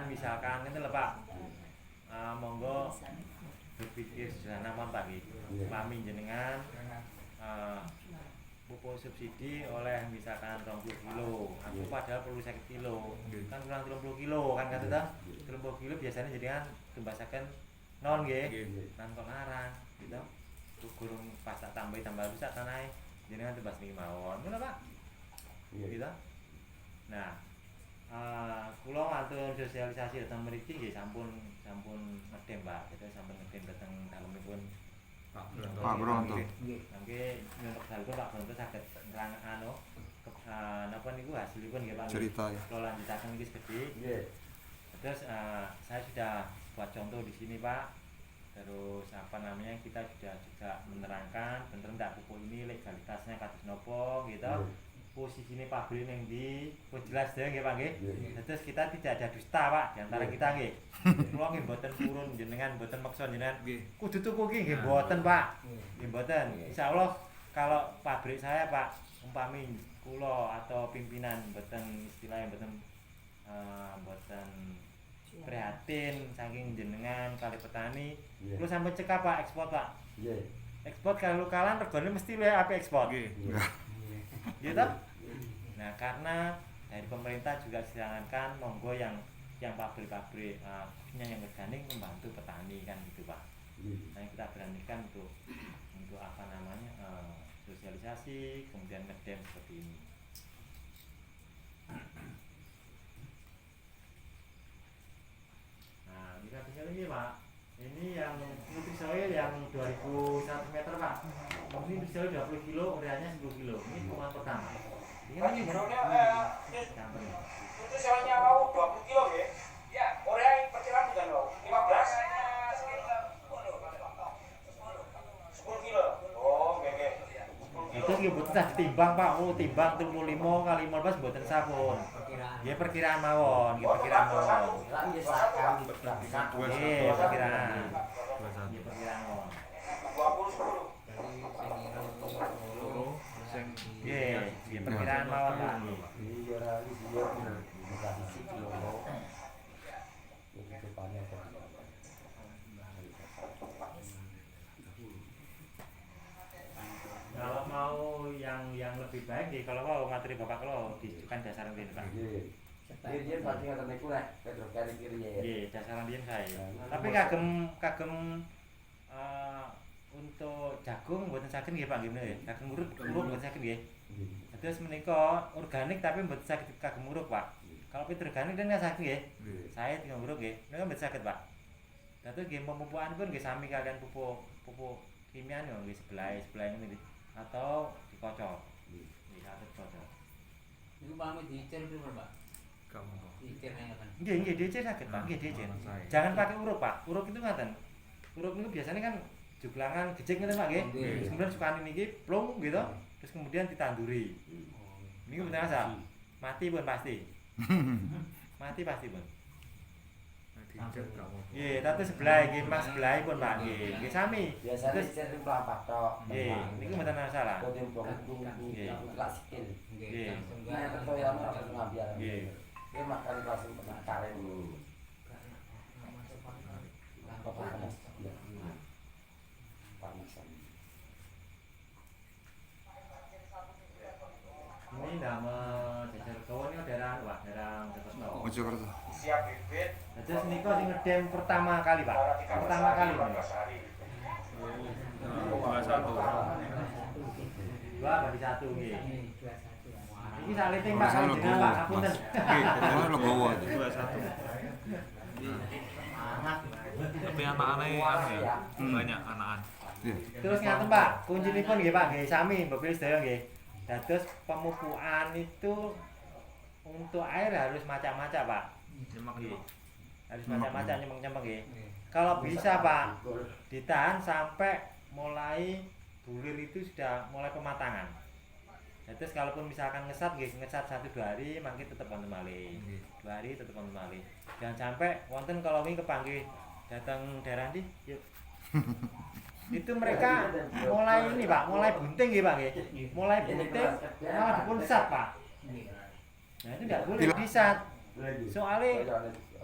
misalkan itu lho Pak. Monggo berpikir sederhana Pak iki. Pami jenengan pupuk subsidi oleh misalkan 20 kilo, aku padahal perlu 50 kilo, kan kurang 30 kilo kan kata 30 kilo biasanya jenengan tumbasaken non nggih, nan kok larang gitu. Gurung pas tak tambah rusak tanahe jenengan tumbas niki mawon. Ngono Pak. Gitu. Nah, kula wonten sosialisasi datang mriki nggih sampun ngedem Pak. Jadi sampun ngedem dateng dalemipun Pak Bronto. Nggih nyontok dalem Pak Bronto saged nerang napa niku hasilipun nggih Pak. Cerita ya. Kula lanjutaken iki segede. Nggih. Terus saya sudah buat contoh di sini Pak. Terus kita sudah juga menerangkan bener ndak pupuk ini legalitasnya kados nopo gitu. Posisinya pabrik ning ndi, kok jelas dhewe nggih Pak nggih. Terus kita tidak ada dusta Pak di antara kita nggih. Kula nggih mboten purun jenengan mboten maksa jenengan kudu tuku iki nggih mboten Pak. Nggih mboten. Insyaallah kalau pabrik saya Pak umpami kula atau pimpinan mboten istilahnya mboten prihatin saking jenengan kali petani, kula sampe cekap Pak ekspor Pak. Nggih. Ekspor kalau kalan regane mesti luwih apik ekspor. Nggih. Gitu. Nah, karena dari pemerintah juga silakan monggo yang pabrik-pabrik yang organik membantu petani kan gitu Pak. Nah, kita beranikan untuk apa namanya sosialisasi kemudian ngedem seperti ini. Nah, bisa tinggal ini Pak. Ini yang Nutrisoil yang 2100 meter Pak. Ini Nutrisoil 20 kilo, ureanya 10 kilo. Ini pemain pertama. Ini Nutrisoilnya mau 20 kilo ya? Ya, urea yang perkiraan bukan mau 15. 10 kilo. Oh, oke. 10 kilo. Itu nggih mboten sah ditimbang Pak. Oh, timbang 35 kali 15 mboten sampun. Nggih perkiraan mawon, nggih perkiraan mawon. Nggih perkiraan. Nggih perkiraan mawon. 20 Nggih perkiraan mawon Pak. Kalau mau yang lebih baik nggih kalau mau materi Bapak kalau dijukan dasaran riyen Pak. Dia pasti ngaten niku nek petrokali kiri ya. Nggih, dasaran riyen saya. Tapi kagem untuk jagung mboten saged nggih Pak nggih menika. Kagem urut mboten saged nggih. Terus menika organik tapi mboten saged kagem urut Pak. Kalau organik kan saged nggih. Saya tinggal urut nggih. Menika mboten saged Pak. Dados nggih pemupukan pun nggih sami kalian pupuk kimia nggih sebelah ini atau dikocok. Nggih saged kocok. Niku pamit dicir pripun Pak? Kamu. Dicir ngaten. Nggih dicir saged Pak, nggih dicir. Jangan pakai urut Pak. Urut itu ngaten. Urut niku biasanya kan juglangan gejek ngene Pak nggih. Terus kemudian sukani niki plung gitu. Terus kemudian ditanduri. Niku mboten asal. Mati pun pasti. Mati pasti pun. Nggih, tapi sebelah nggih Mas sebelah pun Pak nggih. Nggih sami. Biasane sering pelapak tok. Nggih, niku mboten masalah. Nggih. Lak skill. Nggih. Nah, tentu ya ora ngambil. Nggih. Dia makan langsung pernah karen dulu. Panas. Ya. Panasan. Ini nama jajar kawan ini daerah Mojokerto. Mojokerto. Siap bibit. Terus niku sing ngedem pertama kali Pak. Pertama kali. 21. Dua bagi satu nggih. Iki salite Pak kali jenengan Pak, ngapunten. Nggih, pokoknya legowo aja. 21. Tapi anak-anaknya ya, banyak anak-anak. Iya. Terus ngaten Pak, kuncinipun nggih Pak, nggih sami Bapak sedaya nggih. Dados pemupukan itu untuk air harus macam-macam Pak. Nyemak-nyemak. Harus macam-macam nyemeng-nyemeng nggih. Kalau bisa Pak, ditahan sampai mulai bulir itu sudah mulai pematangan. Terus kalaupun misalkan ngesat 1-2 hari mangke tetep wonten malih. 2 hari tetep wonten malih. Jangan sampai wonten kalau wingi kepanggih datang daerah ndi? Yuk. Itu mereka mulai ini Pak, mulai bunting nggih Pak nggih. Mulai bunting malah dipun sat Pak. Nah itu enggak boleh disat. Soalnya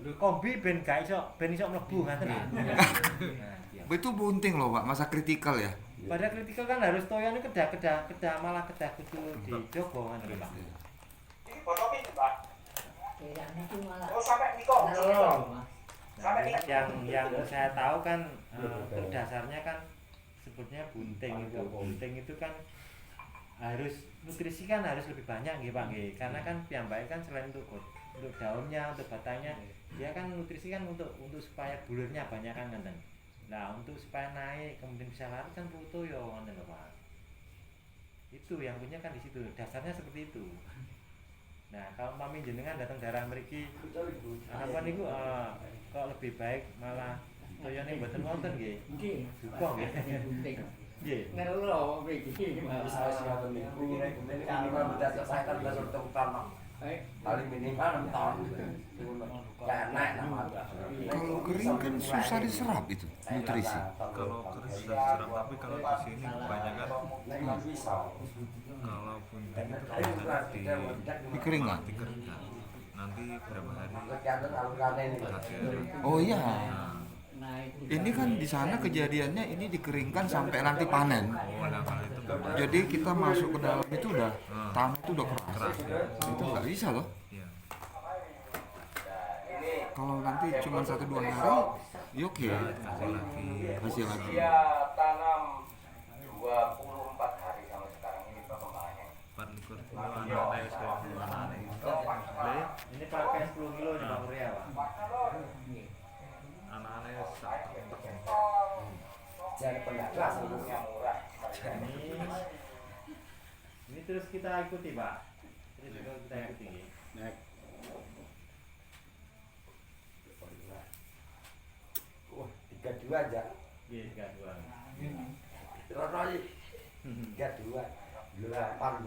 Lho kombi ben iso mlebu ngaten lho. Nah, iya. Itu bunting loh Pak, masa kritikal ya. Pada kritikal kan harus toyone kedah malah kedah kudu dijogo ngono lho Pak. Ini botol ini, Pak. Kayaknya itu malah Oh, sampai niko. Nah, yang saya tahu kan untuk dasarnya kan sebutnya bunting itu. Bunting itu kan harus nutrisi kan harus lebih banyak nggih Pak nggih. Karena kan piyambake kan selain untuk daunnya, untuk batangnya, dia kan nutrisi kan untuk supaya bulurnya banyak kan ngeten. Nah, untuk supaya naik kemudian bisa laris kan perlu toyo ngoten lho Pak. Itu yang punya kan di situ. Dasarnya seperti itu. Nah, kalau mami jenengan datang daerah mriki apa niku kok lebih baik malah toyone mboten wonten nggih. Nggih. Duka nggih. Bunting. Nggih. Nelo mriki. Wis ngaten niku. Ini kan bedas kesehatan belas untuk utama. Paling minimal 6 tahun. Kayak naik nama. Kalau kering kan susah diserap itu nutrisi. Kalau kering sudah diserap, tapi kalau di sini kebanyakan Nek bisa. kalau bunting itu kebanyakan Dikeringkan. dikeringkan. Nanti berapa hari Kegiatan alurane ini. hasil. Oh iya. Naik. Ini kan di sana kejadiannya ini dikeringkan sampai nanti panen. Oh, nah kalau itu nggak boleh. Jadi kita masuk ke dalam itu udah tanah itu udah keras. Keras ya. Itu nggak bisa loh. Iya. Kalau nanti cuma 1-2 hari, ya oke. Kasih lagi. Kasih lagi. Dia tanam 24 hari sampai sekarang ini perkembangannya. 4 kilo anak-anak sudah anak-anak itu. Ini pakai 10 kilo nih Pak Uria, Pak. Anak-anaknya sak untuk Jangan pernah kelas Yang murah. Ini terus kita ikuti, Pak. Terus juga kita ikuti nggih. Wah, 32 aja. Nggih, 32. Rono iki 32. 8.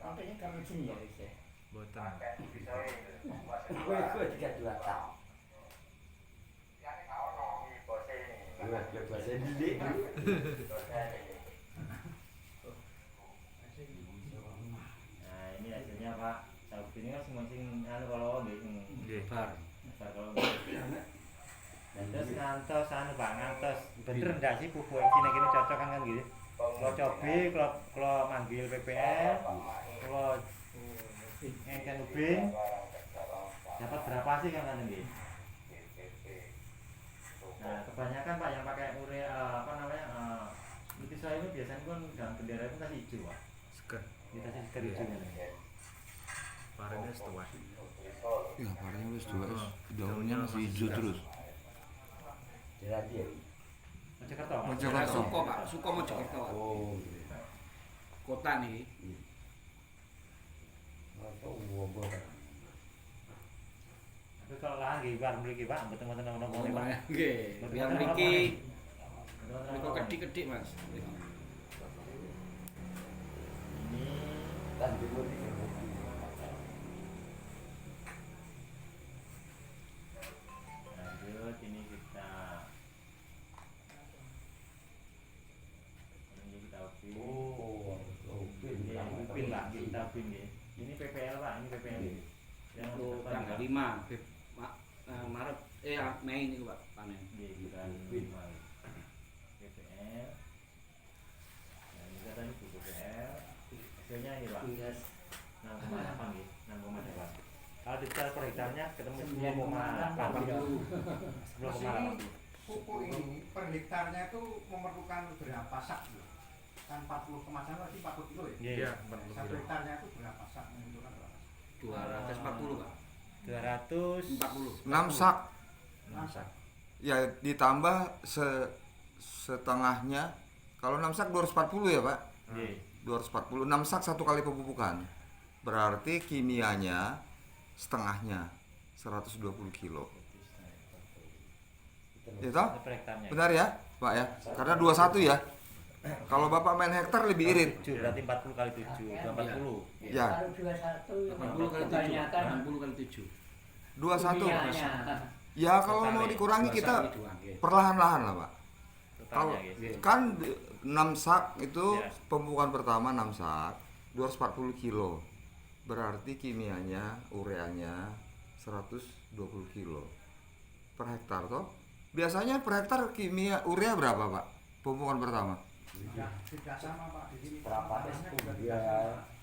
Sampai kamu sini ya wis ya. boten. Kowe 32 tahun. Gue bahasa didik. Nah, ini hasilnya Pak. Tahu ini kan sing anu kalau nggih. Nggih. Kalau terus ngantos anu Pak, ngantos bener ndak sih pupuk iki nek kene cocok kan gitu. Kalau cobi, kalau manggil PPL, kalau ngengken ubin dapat berapa sih kan nggih? Nah, kebanyakan Pak yang pakai urea apa namanya? Nutrisa ini biasanya kan dalam bendera itu kasih hijau, Pak. Seger. Kita kasih seger hijaunya. Parenya setua. Ya, parahnya wis dua, daunnya masih hijau terus. Jadi ya. Mojokerto. Pak. Mojokerto. Suko Pak, Suko Mojokerto Pak. Oh. Kota nih. Atau wong Tapi kalau lahan nggih Pak mriki Pak, mboten-mboten nopo-nopo nih, Pak. Nggih, biar mriki Mboten niku kedik-kedik Mas. Ini dan timur iki. lanjut ini kita ubin. Oh, Ini ubin Pak, kita ubin nggih. Ini PPL Pak, ini PPL. Yang Untuk depan, tanggal Pak. 5 Maret Mei niku Pak panen. Nggih, bulan 5. PPL. Nah, ini katanya bu PPL. Hasilnya ini Pak. 6,8 nggih, 6,8. Kalau detail per hektarnya ketemu 10,8. 10,8. Pupuk ini per hektarnya itu memerlukan berapa sak? Kan 40 kemasan berarti 40 kilo ya? Iya, 1 40 kilo. hektarnya itu berapa sak? Membutuhkan berapa? 240 Pak. 240. 6 sak. Masa? Ya ditambah setengahnya. Kalau 6 sak 240 ya, Pak? Nggih. 240. 6 sak satu kali pemupukan. Berarti kimianya setengahnya 120 kilo. Ya toh? Per hektarnya. Benar ya, Pak ya? Karena 21 ya. Kalau Bapak main hektar lebih irit. 7 berarti 40 kali 7, 240. Ya, Kalau 21 80 kali 7. kebanyakan 80 kali 7. 21. kimianya. Ya kalau mau dikurangi kita perlahan-lahan lah, Pak. Kalau Totalnya guys. kan 6 sak itu Ya. pemupukan pertama 6 sak 240 kilo. Berarti kimianya, ureanya 120 kilo per hektar toh. Biasanya per hektar kimia urea berapa Pak? Pemupukan pertama? Tidak sama Pak di sini. Berapa Namanya SPU juga dia?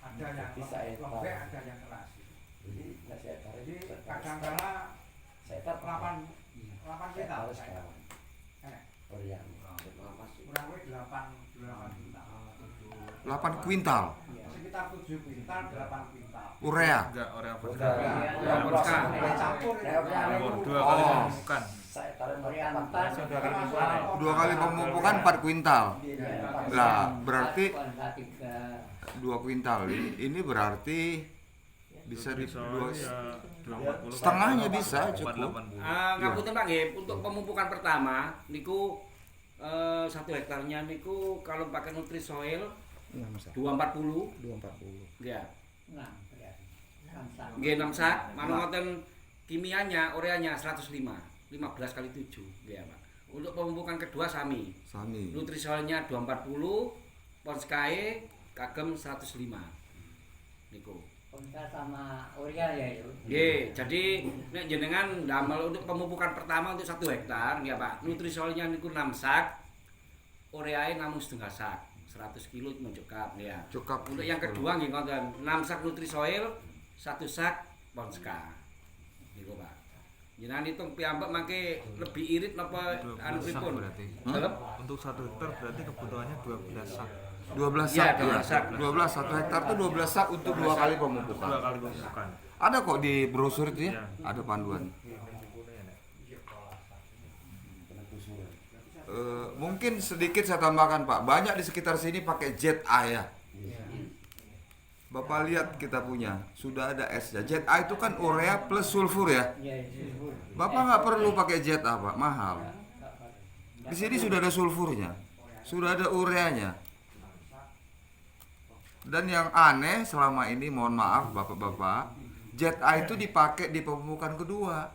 ada yang Bisa ya, Pak. lembek, ada yang keras. Jadi nasi hektar Jadi itu kadang-kala hektar 8 kuintal. harus sekarang. Enak. Berian. Kurang lebih 8 kuintal. 8 kuintal Sekitar 7 kuintal, 8 kuintal. urea. Enggak, orang Udah. Vodka. Udah. Vodka. Campur itu. Campur 2 kali Oh. pemupukan. Saya taruh Oriental. Sudah kali pemupukan ya? 2 kali pemupukan 4 kuintal. Lah, berarti 2 kuintal. Ini berarti bisa di Soalnya ya 240. setengahnya bisa cukup. 480. Ngapunten Pak nggih, untuk pemupukan pertama niku 1 hektarnya niku kalau pakai Nutrisoil 240. 240. Ya. Nah, ya. Samsak. Nggih 6 sak, manut ngoten kimianya, ureanya 105, 15 kali 7, ya Pak. Untuk pemupukan kedua sami. Sami. Nutrisoilnya 240, Ponskae kagem 105. Niku. Ponska sama urea ya itu. Nggih, jadi nek jenengan damel untuk pemupukan pertama untuk 1 hektar, ya Pak. Nutrisoilnya niku 6 sak, ureae namung setengah sak. 100 kilo mencukup ya. Cukup. Untuk yang kedua nggih ngoten, 6 sak Nutrisoil, 1 sak Ponska. Niku Pak. Jenengan hitung piyambak mangke lebih irit napa 12 anu sak pripun? berarti. Tetep? Untuk 1 hektar berarti kebutuhannya 12 sak. 12 Iya, sak. 12 sak. 12 1 hektar tuh 12 sak untuk 2 kali 2 pemupukan. kali pemupukan. Ada kok di brosur itu ya, Iya. ada panduan. Mungkin sedikit saya tambahkan Pak, banyak di sekitar sini pakai Jet A ya. Bapak lihat kita punya, sudah ada S-nya. Jet A itu kan urea plus sulfur ya. Ya, itu. Bapak nggak perlu pakai Jet A Pak, mahal. Di sini sudah ada sulfurnya, sudah ada ureanya. Dan yang aneh selama ini, mohon maaf bapak-bapak, Jet A itu dipakai di pemupukan kedua.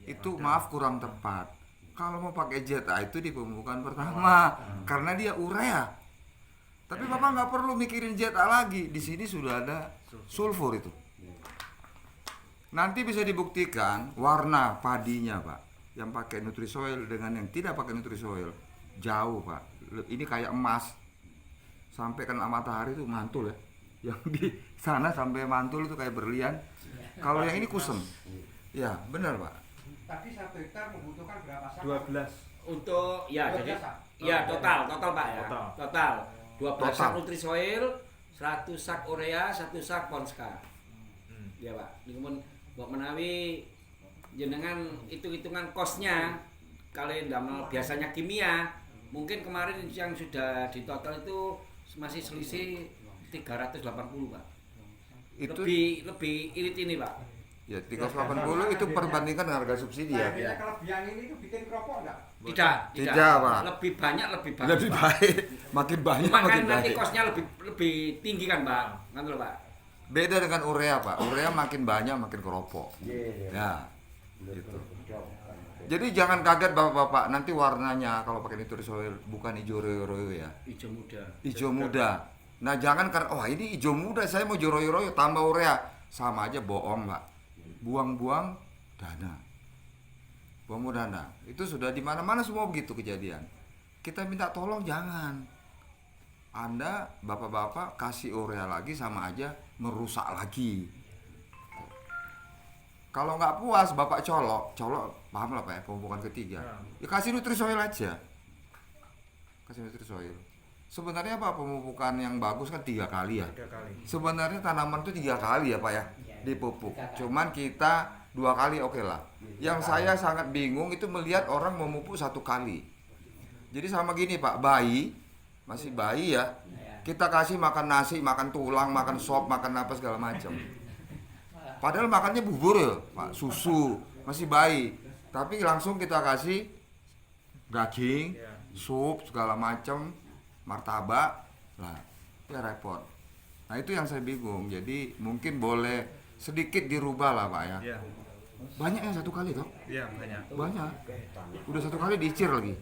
Itu maaf kurang tepat. Kalau mau pakai Jet A itu di pemupukan pertama, karena dia urea. Tapi bapak nggak perlu mikirin Jet A lagi. Di sini sudah ada sulfur itu. Nanti bisa dibuktikan warna padinya Pak, yang pakai Nutrisoil dengan yang tidak pakai Nutrisoil jauh Pak. Ini kayak emas. Sampai kena matahari itu mantul ya. Yang di sana sampai mantul itu kayak berlian. Kalau yang ini kusem. Ya, benar Pak. Tadi 1 hektar membutuhkan berapa sak? 12. Untuk ya 12 jadi sak. ya total Pak ya. Total. Total 12 sak Total. Nutrisoil, 100 sak urea, 1 sak Ponska. Ya Pak. Niku pun mbok menawi jenengan hitung-hitungan kosnya kalian damel biasanya kimia, mungkin kemarin yang sudah di total itu masih selisih 380 Pak. Itu Lebih irit ini Pak. ya 380 itu perbandingkan dengan harga subsidi ya. Nah, ini kelebihan ini itu bikin keropok enggak? Tidak, Pak. Lebih banyak lebih bagus. Lebih baik, makin banyak Cuma kan makin nanti baik. kosnya lebih tinggi kan Pak. Kan lho Pak. Beda dengan urea Pak. Urea makin banyak makin keropok. Iya. Ya, gitu. Jadi jangan kaget bapak-bapak, nanti warnanya kalau pakai Nutrisoil bukan hijau royo-royo ya, Hijau muda. hijau muda. Nah jangan karena oh ini hijau muda saya mau hijau royo-royo tambah urea, sama aja bohong Pak. Buang-buang dana. Buang-buang dana. Itu sudah di mana-mana semua begitu kejadian. Kita minta tolong jangan. Anda bapak-bapak kasih urea lagi sama aja merusak lagi. Kalau nggak puas bapak colok paham lah Pak ya, pemupukan ketiga. Ya kasih Nutrisoil aja. Kasih Nutrisoil. Sebenarnya apa pemupukan yang bagus kan 3 kali ya. 3 kali. Sebenarnya tanaman itu 3 kali ya Pak ya dipupuk. Cuman kita 2 kali oke lah. Yang saya sangat bingung itu melihat orang memupuk 1 kali. Jadi sama gini Pak, bayi masih bayi ya. Kita kasih makan nasi, makan tulang, makan sop, makan apa segala macam. Padahal makannya bubur ya, Pak, susu, masih bayi. Tapi langsung kita kasih daging, sup segala macam, martabak. Lah, ya repot. Nah, itu yang saya bingung. Jadi mungkin boleh sedikit dirubah lah Pak ya. Iya. Banyak yang 1 kali toh? Iya, banyak. Banyak. Udah 1 kali diicir lagi.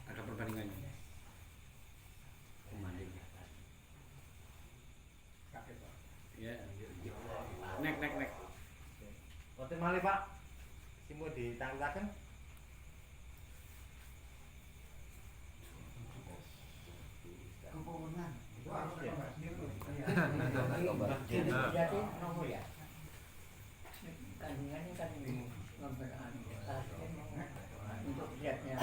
Ada perbandingannya. Pembanding. Ya. Jadi nomor ya. Kandungannya kan memperani untuk lihatnya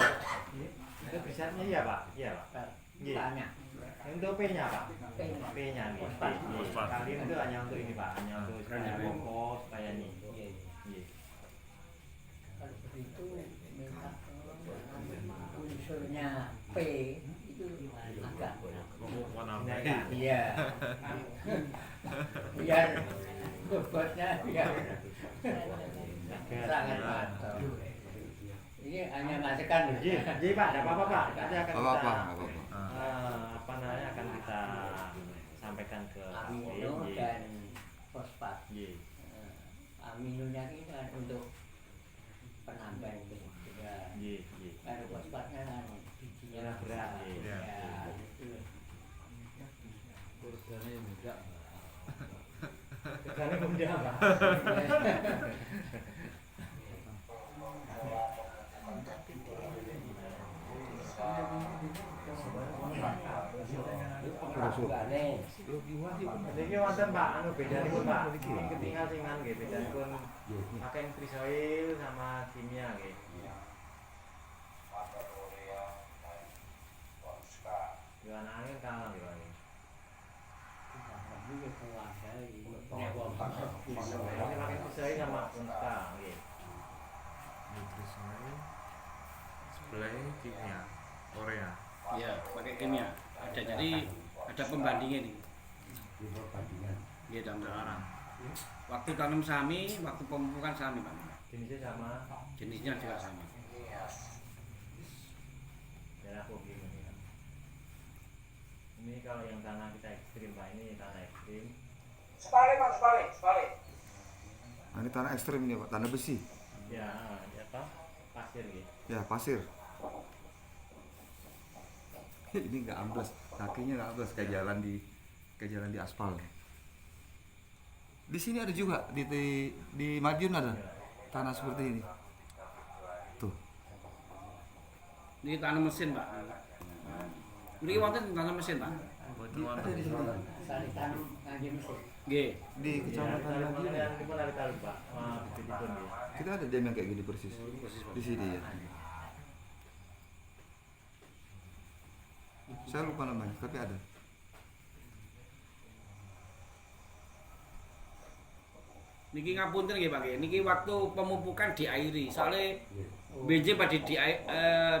Itu besarnya ya Pak? Iya Pak. banyak. Untuk P-nya Pak? P-nya. P-nya nih. Kalian itu hanya untuk ini Pak, hanya untuk supaya pokok, supaya ini. Iya. Kalau begitu minta unsurnya P itu agak Dinaikkan. iya biar bobotnya biar sangat mantap. Ini hanya masukan loh. Iya Pak, tidak apa-apa Pak. Nanti akan Apa-apa, kita nggak apa-apa. apa namanya akan kita sampaikan ke Amino dan fosfat. Iya. Aminonya ini kan untuk penambah itu. Ya. Iya, iya. Kalau fosfatnya kan bijinya Berat, iya. Ya, itu. Karena kemudian Pak. Jadi wonten Pak, anu bedanipun Pak. Ketinggal singan nggih, bedanipun pakai trisoil sama kimia nggih. Yo anake kalah nggih Pak. Ini keluarga ini. Ini pakai trisoil sama unta nggih. Nutrisional, supply kimia, Korea. Iya, pakai kimia. Jadi ada pembandingnya nih. Iya, dalam sekarang. Waktu tanam sami, waktu pemupukan sami, Pak. Jenisnya sama. Jenisnya juga sama. Dan aku gini. Ini kalau yang tanah kita ekstrim Pak, ini tanah ekstrim. Sebalik Pak, sebalik. Nah, ini tanah ekstrim nih Pak, tanah besi. Ya, apa? Pasir gitu. Ya, pasir. Ini nggak ambles, kakinya nggak ambles kayak jalan di aspal. Di sini ada juga di Madiun ada tanah seperti ini. Tuh. Ini tanam mesin, Pak. Ini wonten tanam mesin, Pak. Ada di sini. Sari tanam ngaji mesin. Nggih. Di kecamatan Madiun. Ini pun ada tahu Pak. Bibit pun nggih. Kita ada dam yang kayak gini persis. Di sini ya. Saya lupa namanya, tapi ada. Niki ngapunten nggih Pak. Niki waktu pemupukan diairi. Soalnya benjing pada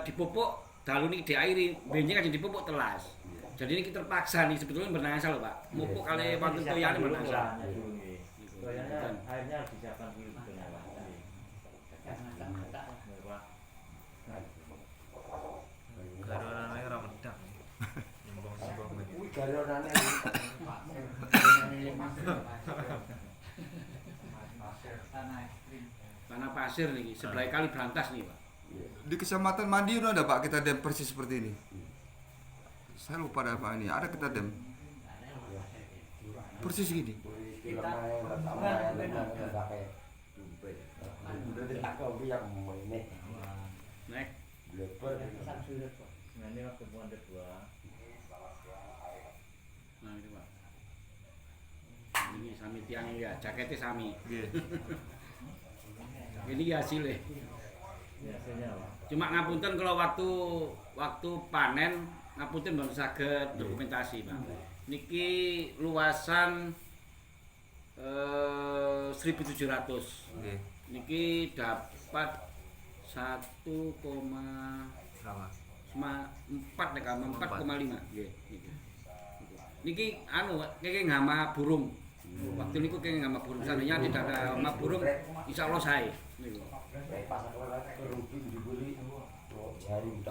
dipupuk, dalu niki diairi, benjing kan dipupuk telas. Jadi ini terpaksa nih sebetulnya bernasa loh Pak. Mupuk kali waktu itu ya bernasa. Soalnya airnya harus disiapkan dulu sebetulnya Pak. Garonane ora medhak. Nyembong-nyembong gitu. Tanah pasir nih, sebelah kali Brantas nih Pak. Di kecamatan Madiun ada Pak kita dam persis seperti ini. Saya lupa ada apa ini. Ada kita dam. Persis gini. Naik. Nah ini waktu bulan kedua. Nah itu Pak. Ini sami tiang ya, jaketnya sami. Ini ya hasilnya. Biasanya Pak. Cuma ngapunten kalau waktu panen ngapunten belum saged dokumentasi Pak. Niki luasan 1.700. Niki dapat 1,4 nek 4,5 nggih. Niki anu kenging ngama burung. Waktu niku kenging ngama burung. Seandainya tidak ada ngama burung, insyaallah sae niku. Pas aku lagi kerugi dibeli, jari